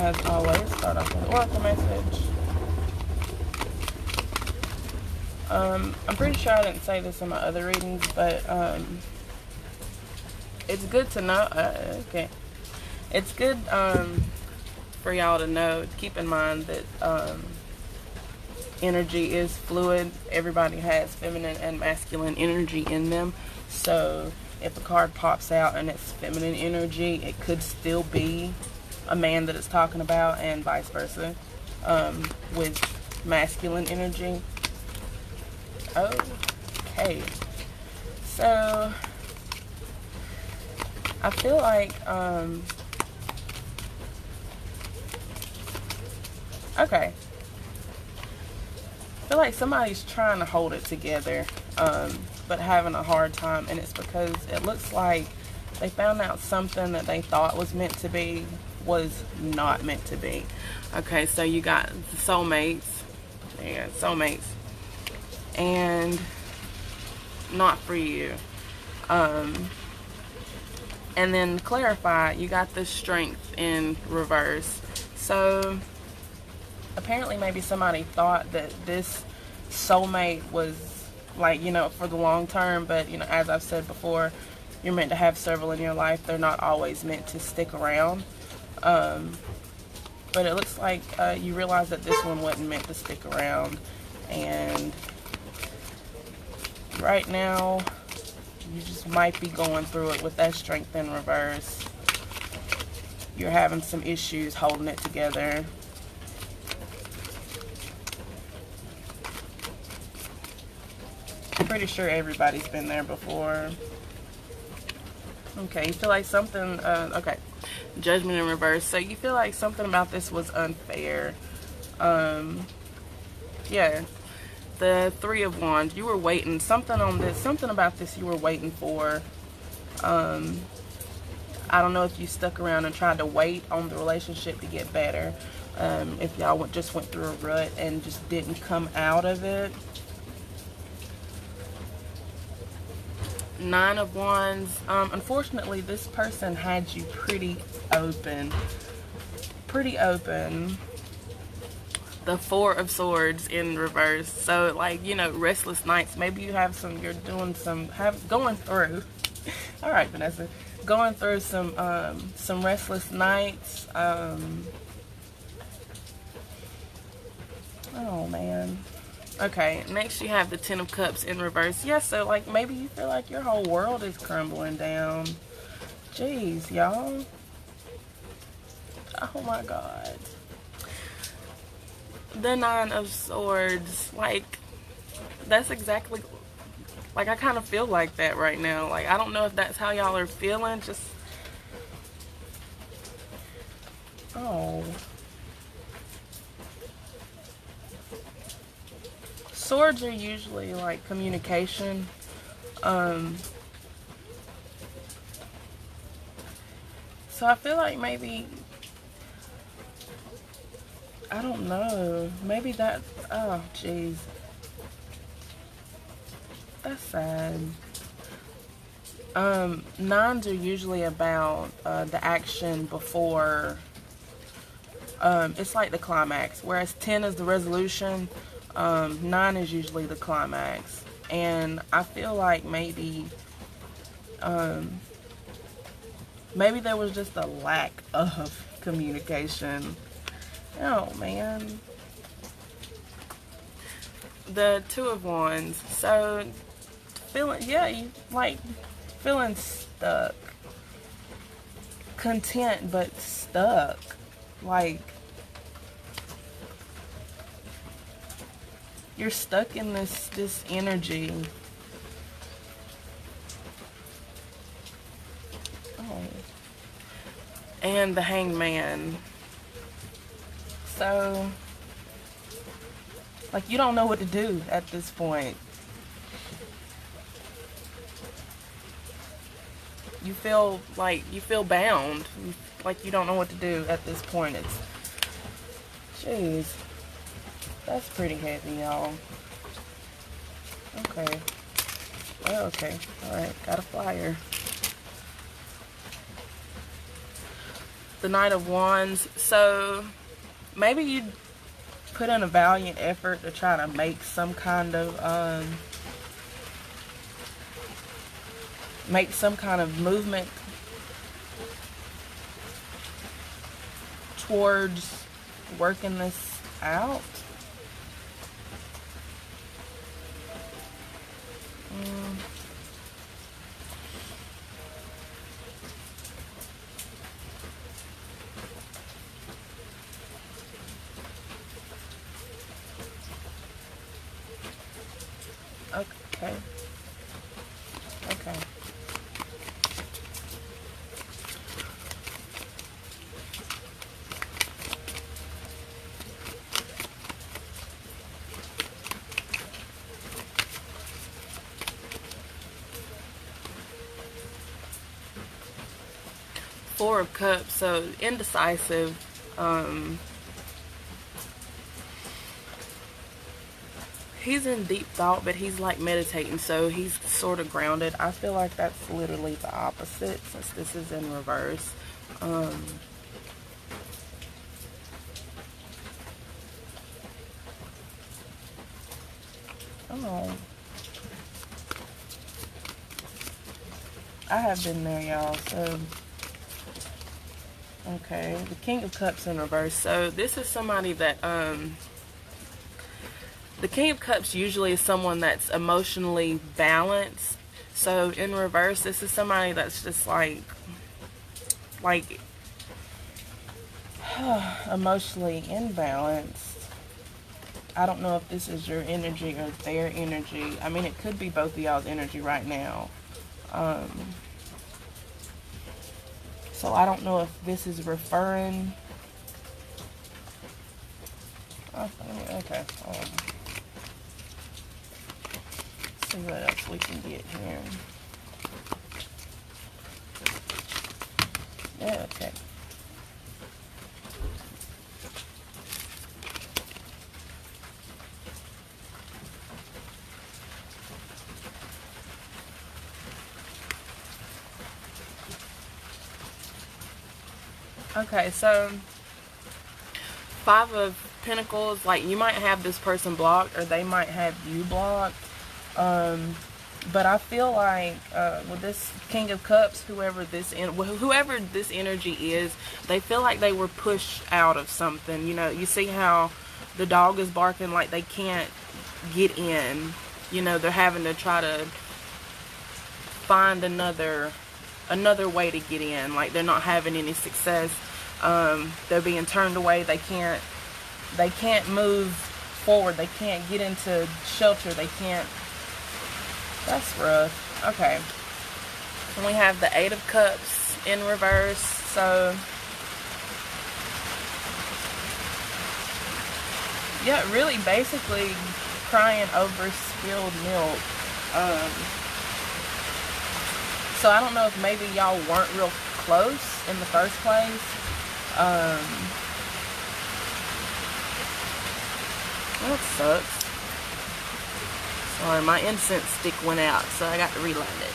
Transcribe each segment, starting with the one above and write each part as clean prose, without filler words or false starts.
as always, start off with an oracle message. I'm pretty sure I didn't say this in my other readings, but it's good to know. Okay, it's good for y'all to know. Keep in mind that energy is fluid. Everybody has feminine and masculine energy in them. So if a card pops out and it's feminine energy, it could still be a man that it's talking about, and vice versa with masculine energy. Okay, so I feel like okay, I feel like somebody's trying to hold it together, but having a hard time, and it's because it looks like they found out something that they thought was meant to be was not meant to be. Okay, so you got the soulmates. Yeah, soulmates. And not for you. And then to clarify, you got the strength in reverse. So apparently maybe somebody thought that this soulmate was like, you know, for the long term, but you know, as I've said before, you're meant to have several in your life. They're not always meant to stick around. But it looks like you realize that this one wasn't meant to stick around, and right now you just might be going through it with that strength in reverse. You're having some issues holding it together. I'm pretty sure everybody's been there before. Okay, you feel like something, okay, judgment in reverse. So you feel like something about this was unfair. Yeah, the Three of Wands, you were waiting, something on this, something about this you were waiting for. I don't know if you stuck around and tried to wait on the relationship to get better. If y'all just went through a rut and just didn't come out of it. Nine of Wands. Unfortunately, this person had you pretty open. Pretty open. The Four of Swords in reverse. So, like, you know, restless nights. Maybe you have some, you're doing some, going through. All right, Vanessa. Going through some restless nights. Oh, man. Okay, next you have the Ten of Cups in reverse. Yeah, so like maybe you feel like your whole world is crumbling down. Jeez, y'all. Oh my God. The Nine of Swords. Like, that's exactly, like I kind of feel like that right now. Like, I don't know if that's how y'all are feeling. Just, oh. Swords are usually like communication. So I feel like maybe, I don't know, maybe that, oh jeez, that's sad. Nines are usually about the action before, it's like the climax, whereas 10 is the resolution. 9 is usually the climax, and I feel like maybe maybe there was just a lack of communication. Oh man. The Two of Wands. So feeling, yeah, you like feeling stuck, content but stuck, like you're stuck in this energy. Oh. And the Hanged Man. So, like, you don't know what to do at this point. You feel like, you feel bound. Like you don't know what to do at this point. It's, jeez. That's pretty heavy, y'all. Okay. Well, okay. Alright, got a flyer. the Knight of Wands. So maybe you put in a valiant effort to try to make some kind of movement towards working this out. Okay. Okay. Four of Cups, so indecisive. He's in deep thought, but he's like meditating, so he's sort of grounded. I feel like that's literally the opposite, since this is in reverse. Oh, I have been there, y'all. So okay, the King of Cups in reverse. So this is somebody that the King of Cups usually is someone that's emotionally balanced. So in reverse, this is somebody that's just like emotionally imbalanced. I don't know if this is your energy or their energy. I mean, it could be both of y'all's energy right now. So I don't know if this is referring. Okay. Let's see what else we can get here. Yeah, okay. Okay, so Five of Pentacles, like you might have this person blocked or they might have you blocked. But I feel like with this King of Cups, whoever this energy is, they feel like they were pushed out of something. You know, you see how the dog is barking like they can't get in. You know, they're having to try to find another way to get in. Like they're not having any success. They're being turned away. They can't move forward. They can't get into shelter. They can't. That's rough. Okay. And we have the Eight of Cups in reverse. So yeah, really basically crying over spilled milk. So I don't know if maybe y'all weren't real close in the first place. That sucks. Sorry, my incense stick went out, so I got to relight it.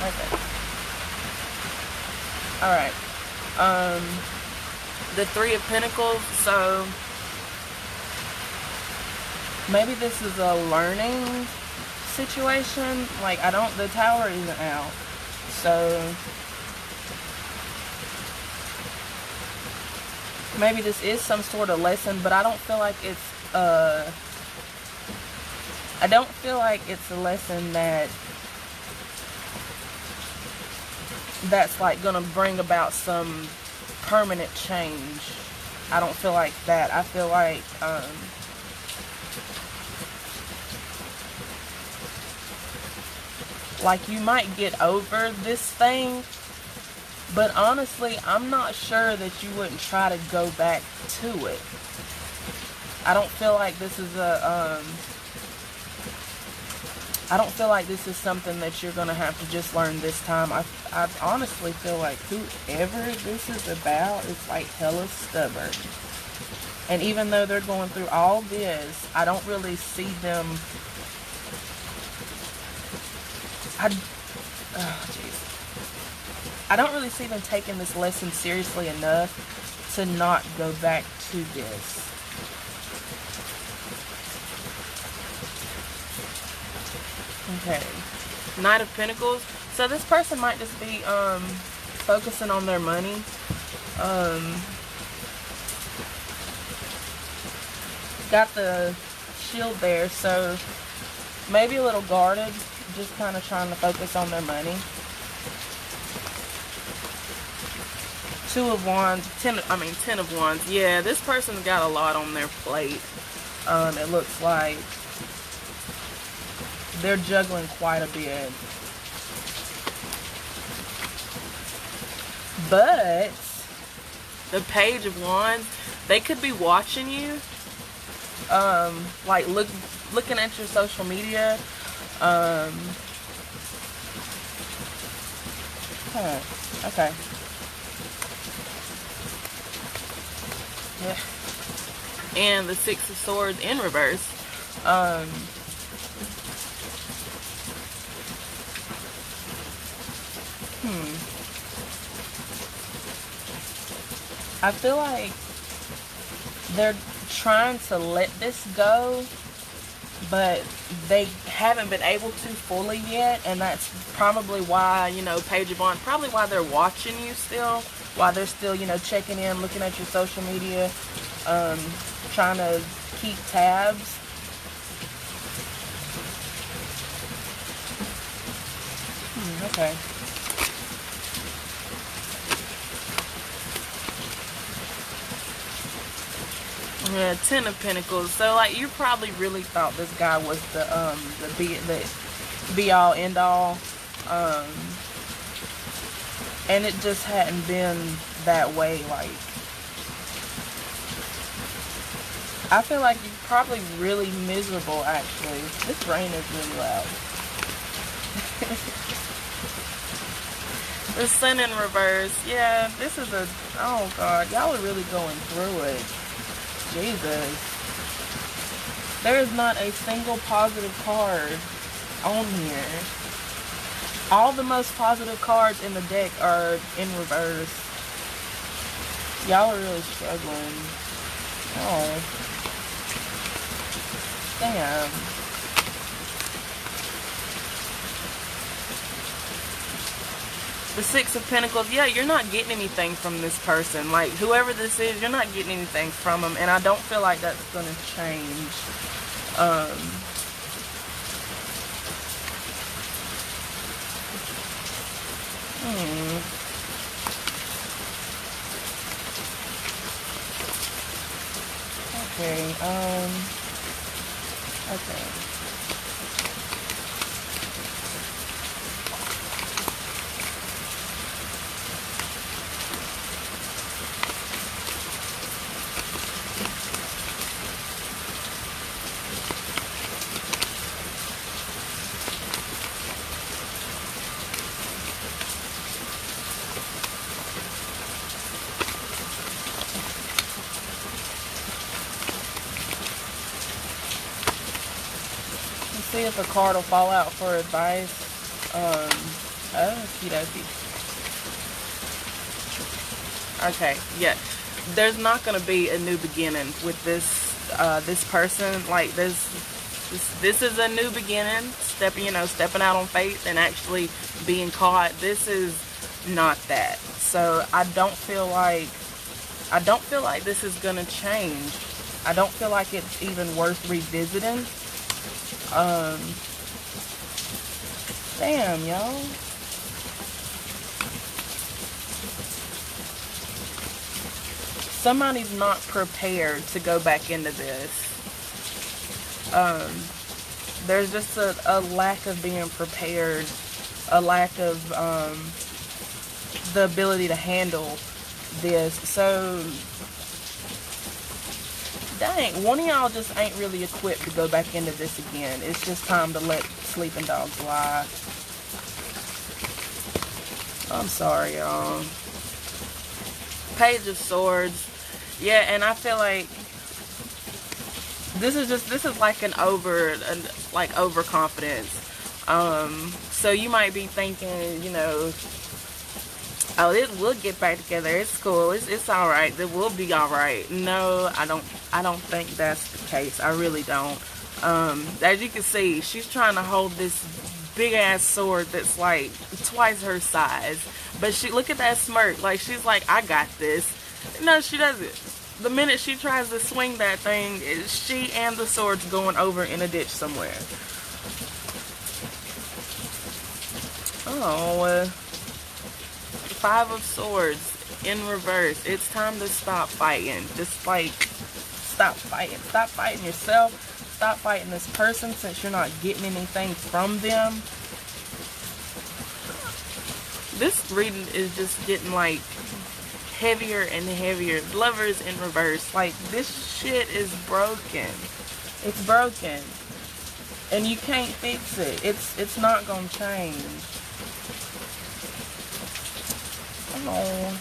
Okay. Alright. The Three of Pentacles, so maybe this is a learning situation. Like, the Tower isn't out. So maybe this is some sort of lesson, but I don't feel like it's a lesson that's like gonna bring about some permanent change. I don't feel like that. I feel like you might get over this thing, but honestly, I'm not sure that you wouldn't try to go back to it. I don't feel like this is I don't feel like this is something that you're gonna have to just learn this time. I honestly feel like whoever this is about is like hella stubborn. And even though they're going through all this, I don't really see them. I don't really see them taking this lesson seriously enough to not go back to this. Okay. Knight of Pentacles. So this person might just be focusing on their money. Got the shield there, so maybe a little guarded, just kind of trying to focus on their money. Two of Wands, 10 of Wands. Yeah, this person's got a lot on their plate. It looks like they're juggling quite a bit. But the Page of Wands, they could be watching you. Like looking at your social media. Okay. Yeah. And the Six of Swords in reverse. I feel like they're trying to let this go, but they haven't been able to fully yet, and that's probably why, you know, Page of Wands, probably why they're watching you still, why they're still, you know, checking in, looking at your social media, trying to keep tabs. Okay. Yeah, 10 of Pentacles. So, like, you probably really thought this guy was the be all end all, and it just hadn't been that way. Like, I feel like you're probably really miserable. Actually, this rain is really loud. The Sun in reverse. Yeah, this is a. Oh God, y'all are really going through it. Jesus. There is not a single positive card on here. All the most positive cards in the deck are in reverse. Y'all are really struggling. Oh. Damn. The Six of Pentacles, yeah, you're not getting anything from this person. Like, whoever this is, you're not getting anything from them. And I don't feel like that's going to change. Okay. See if a card will fall out for advice. Okie dokie. Okay, yeah. There's not gonna be a new beginning with this this person. Like this is a new beginning. Stepping out on faith and actually being caught. This is not that. So I don't feel like this is gonna change. I don't feel like it's even worth revisiting. Damn, y'all. Somebody's not prepared to go back into this. There's just a lack of being prepared, a lack of the ability to handle this. So, dang, one of y'all just ain't really equipped to go back into this again. It's just time to let sleeping dogs lie. I'm sorry, y'all. Page of Swords. Yeah, and I feel like This is like like overconfidence. So you might be thinking, you know, oh, we'll get back together. It's cool. It's all right. It will be all right. No, I don't think that's the case. I really don't. As you can see, she's trying to hold this big ass sword that's like twice her size. But look at that smirk. Like, she's like, I got this. No, she doesn't. The minute she tries to swing that thing, she and the sword's going over in a ditch somewhere. Oh, 5 of Swords in reverse. It's time to stop fighting. Just like, stop fighting. Stop fighting yourself. Stop fighting this person since you're not getting anything from them. This reading is just getting like heavier and heavier. Lovers in reverse. Like, this shit is broken. It's broken. And you can't fix it. It's not gonna change. Oh.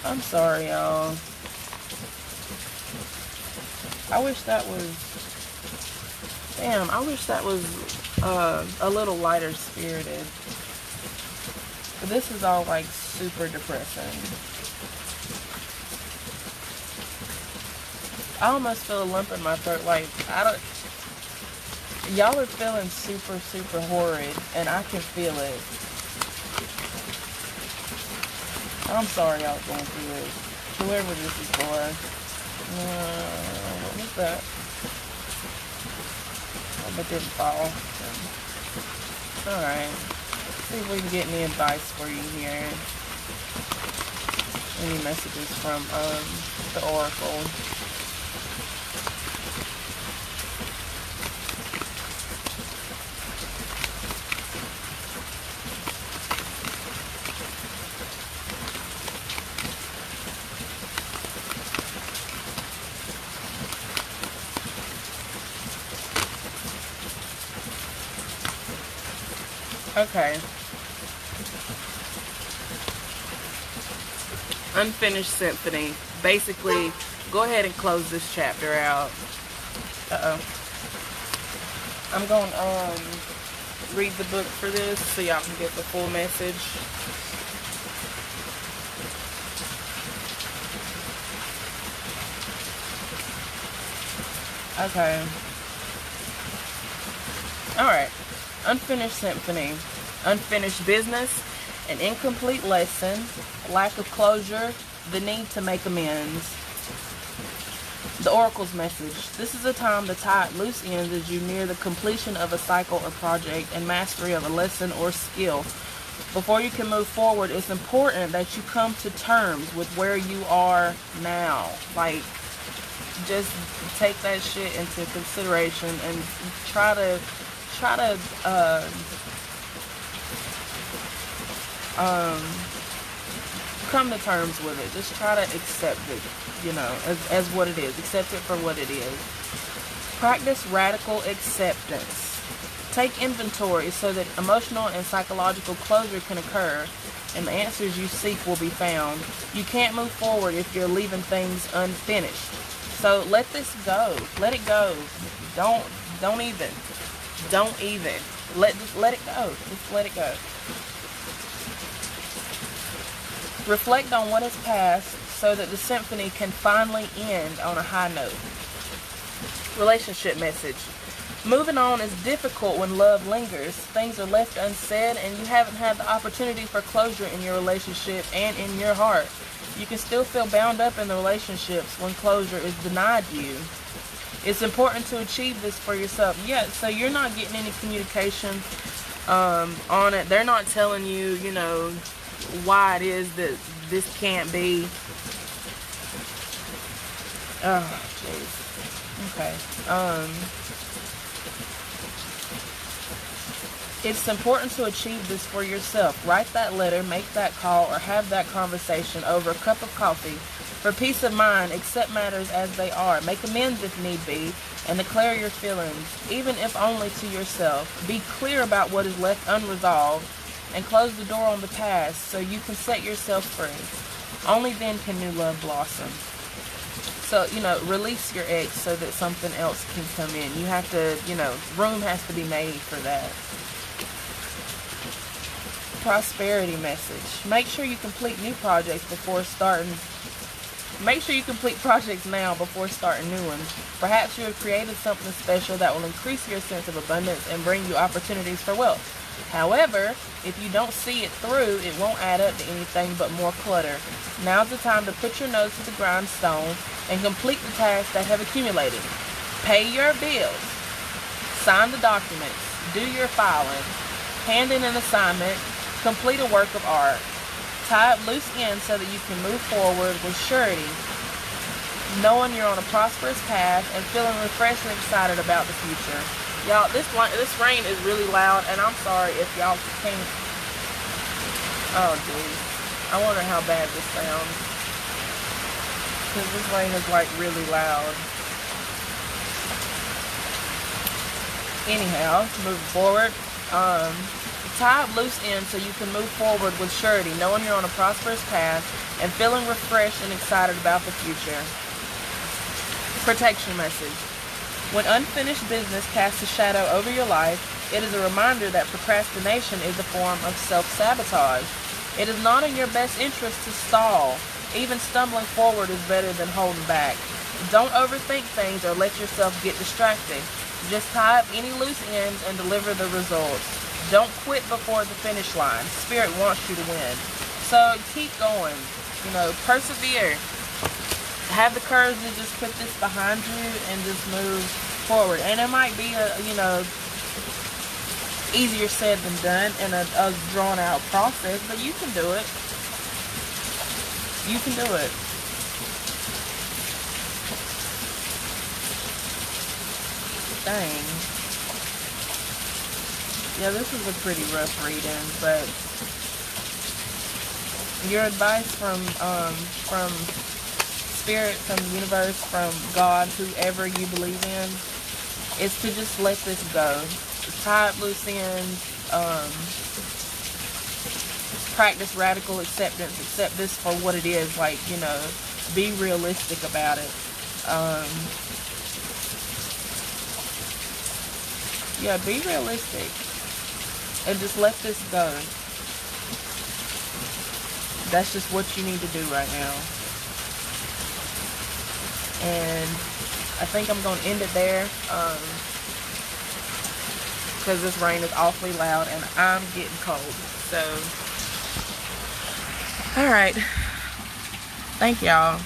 I'm sorry, y'all. I wish that was... Damn, I wish that was a little lighter spirited. But this is all like super depressing. I almost feel a lump in my throat. Like, y'all are feeling super, super horrid, and I can feel it. I'm sorry y'all going through this. Whoever this is for. What was that? Oh, but didn't fall. Alright. See if we can get any advice for you here. Any messages from the Oracle. Okay. Unfinished Symphony. Basically, go ahead and close this chapter out. Uh-oh. I'm going to read the book for this so y'all can get the full message. Okay. Alright. Unfinished Symphony. Unfinished business. An incomplete lesson. Lack of closure. The need to make amends. The Oracle's message. This is a time to tie up loose ends as you near the completion of a cycle or project and mastery of a lesson or skill. Before you can move forward, it's important that you come to terms with where you are now. Like, just take that shit into consideration and try to come to terms with it. Just try to accept it, you know, as what it is. Accept it for what it is. Practice radical acceptance. Take inventory so that emotional and psychological closure can occur and the answers you seek will be found. You can't move forward if you're leaving things unfinished. So let this go. Let it go. Don't even. Just let it go. Just let it go. Reflect on what has passed so that the symphony can finally end on a high note. Relationship message. Moving on is difficult when love lingers. Things are left unsaid and you haven't had the opportunity for closure in your relationship and in your heart. You can still feel bound up in the relationships when closure is denied you. It's important to achieve this for yourself. Yeah, so you're not getting any communication on it. They're not telling you, you know, why it is that this can't be. Oh, jeez. Okay. It's important to achieve this for yourself. Write that letter, make that call, or have that conversation over a cup of coffee. For peace of mind, accept matters as they are. Make amends if need be, and declare your feelings, even if only to yourself. Be clear about what is left unresolved, and close the door on the past so you can set yourself free. Only then can new love blossom. So, release your eggs so that something else can come in. You have to, room has to be made for that. Prosperity message. Make sure you complete new projects before starting. Make sure you complete projects now before starting new ones. Perhaps you have created something special that will increase your sense of abundance and bring you opportunities for wealth. However, if you don't see it through, it won't add up to anything but more clutter. Now's the time to put your nose to the grindstone and complete the tasks that have accumulated. Pay your bills. Sign the documents. Do your filing. Hand in an assignment. Complete a work of art. Tie up loose ends so that you can move forward with surety, knowing you're on a prosperous path and feeling refreshed and excited about the future. Y'all, this rain is really loud, and I'm sorry if y'all can't. Oh, geez. I wonder how bad this sounds. Because this rain is, like, really loud. Anyhow, moving forward. Tie up loose ends so you can move forward with surety, knowing you're on a prosperous path and feeling refreshed and excited about the future. Protection message. When unfinished business casts a shadow over your life, it is a reminder that procrastination is a form of self-sabotage. It is not in your best interest to stall. Even stumbling forward is better than holding back. Don't overthink things or let yourself get distracted. Just tie up any loose ends and deliver the results. Don't quit before the finish line. Spirit wants you to win. So keep going. Persevere. Have the courage to just put this behind you and just move forward. And it might be easier said than done and a drawn out process, but you can do it. You can do it. Dang. Yeah, this is a pretty rough reading, but your advice from Spirit, from the universe, from God, whoever you believe in, is to just let this go. Tie up loose ends, practice radical acceptance, accept this for what it is, be realistic about it. Yeah, be realistic. And just let this go. That's just what you need to do right now. And I think I'm going to end it there. Because this rain is awfully loud and I'm getting cold. So, alright. Thank y'all.